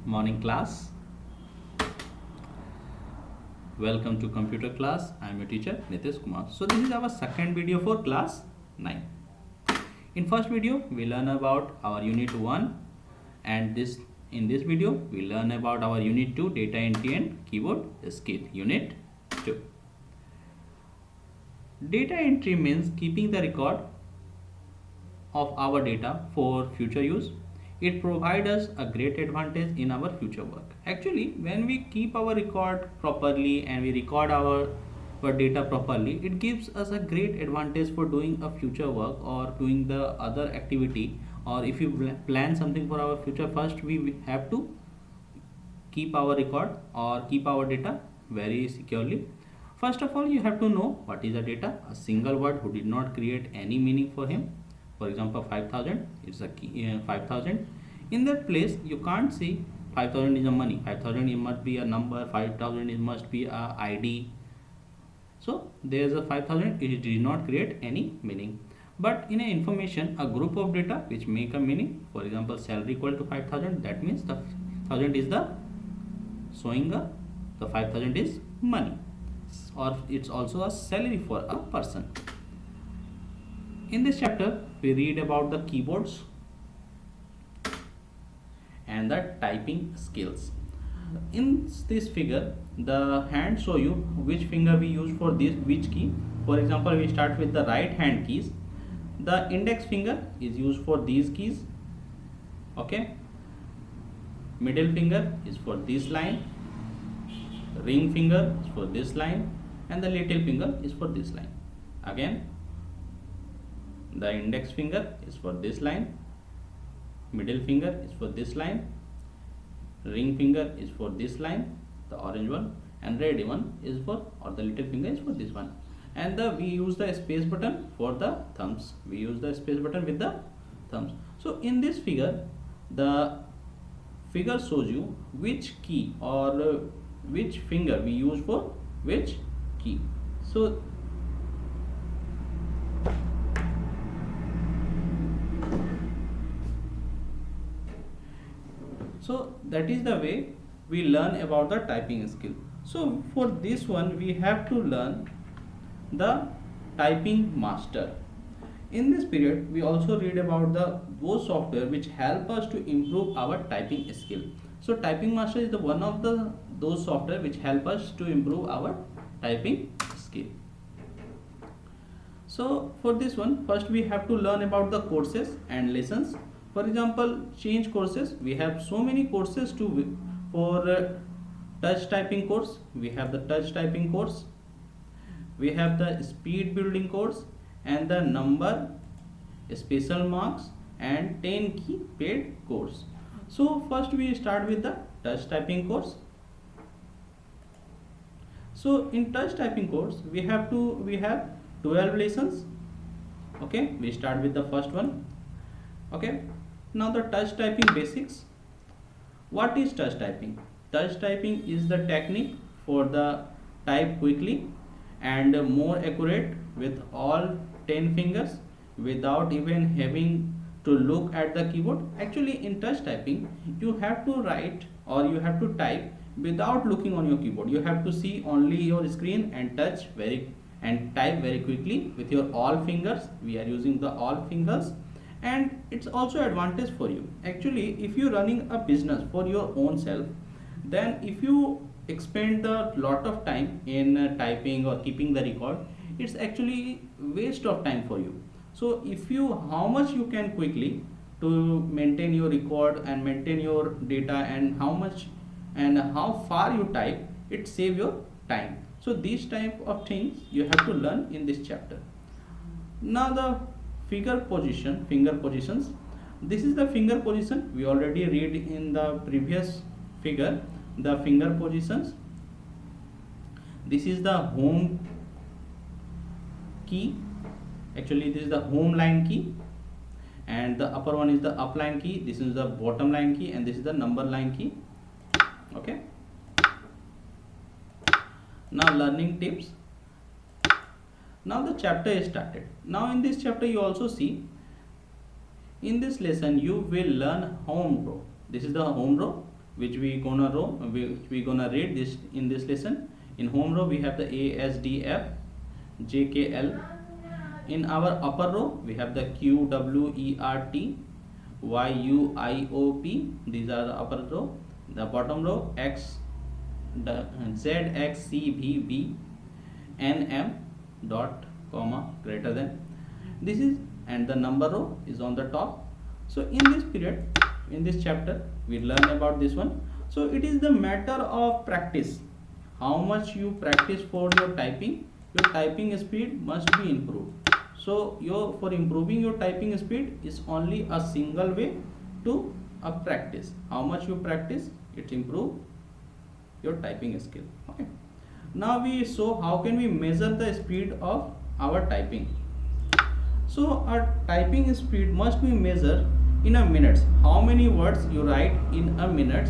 Morning class. Welcome to computer class. I am your teacher Nitish Kumar. So this is our second video for class 9. In first video we learn about our unit 1 and in this video we learn about our unit 2 data entry and keyboard skill. Unit 2. Data entry means keeping the record of our data for future use. It provides us a great advantage in our future work. Actually, when we keep our record properly and we record our data properly, it gives us a great advantage for doing a future work or doing the other activity, or if you plan something for our future. First we have to keep our record or keep our data very securely. First of all, you have to know what is the data. A single word who did not create any meaning for him. For example, 5000 is a key, 5000. In that place you can't see 5000 is a money. 5000 it must be a number. 5000 it must be a ID. So there is a 5000. It did not create any meaning. But in a information, a group of data which make a meaning. For example, salary equal to 5000. That means the 1000 is the showing the 5000 is money, or it's also a salary for a person. In this chapter we read about the keyboards and the typing skills. In this figure the hand show you which finger we use for this which key. For example, we start with the right hand keys. The index finger is used for these keys. Okay, middle finger is for this line, ring finger is for this line, and the little finger is for this line. Again, the index finger is for this line, middle finger is for this line, ring finger is for this line, the orange one, and red one is for, or the little finger is for this one. And we use the space button for the thumbs. We use the space button with the thumbs. So in this figure, the figure shows you which key or which finger we use for which key. So that is the way we learn about the typing skill. So for this one we have to learn the typing master. In this period we also read about those software which help us to improve our typing skill. So typing master is the one of those software which help us to improve our typing skill. So for this one, first we have to learn about the courses and lessons. For example, change courses. We have so many courses for touch typing course. We have the touch typing course. We have the speed building course and the number, special marks, and 10 key paid course. So first we start with the touch typing course. So in touch typing course we have 12 lessons. Okay, we start with the first one. Okay, now the touch typing basics. What is touch typing? Touch typing is the technique for the type quickly and more accurate with all 10 fingers without even having to look at the keyboard. Actually in touch typing you have to write or you have to type without looking on your keyboard. You have to see only your screen and type very quickly with your all fingers. We are using the all fingers, and it's also advantage for you. Actually if you're running a business for your own self, then if you expend a lot of time in typing or keeping the record, it's actually waste of time for you. So if you how much you can quickly to maintain your record and maintain your data, and how much and how far you type, it save your time. So these type of things you have to learn in this chapter. Now the finger positions. This is the finger position. We already read in the previous figure the finger positions. This is the home key. Actually this is the home line key, and the upper one is the up line key. This is the bottom line key, and this is the number line key. Okay, now learning tips. Now the chapter is started. Now in this chapter you also see, in this lesson you will learn home row. This is the home row. which we gonna read this in this lesson. In home row we have the ASDF, JKL. In our upper row we have the QWERT, YUIOP. These are the upper row. The bottom row ZXCVB, NM dot comma greater than. This is, and the number row is on the top. So in this period, in this chapter, we learn about this one. So it is the matter of practice. How much you practice for your typing speed must be improved. So for improving your typing speed is only a single way to practice. How much you practice, it improve your typing skill. Okay. Now we saw how can we measure the speed of our typing. So our typing speed must be measured in a minutes. How many words you write in a minute,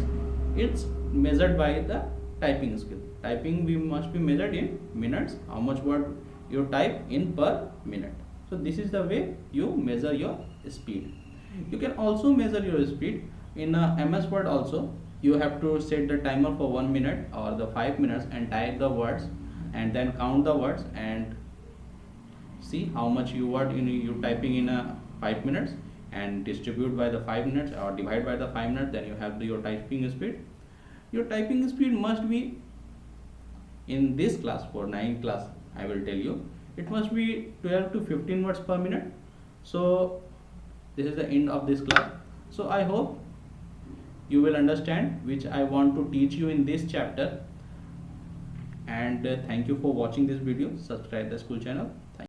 it's measured by the typing skill. Typing we must be measured in minutes. How much word you type in per minute. So this is the way you measure your speed. You can also measure your speed in MS Word also. You have to set the timer for 1 minute or the 5 minutes and type the words and then count the words and see how much you typing in 5 minutes and distribute by the 5 minutes or divide by the 5 minutes, then you have your typing speed. Your typing speed must be, in this class, for 9th class I will tell you, it must be 12 to 15 words per minute. So this is the end of this class. So I hope you will understand which I want to teach you in this chapter, and thank you for watching this video. Subscribe the school channel.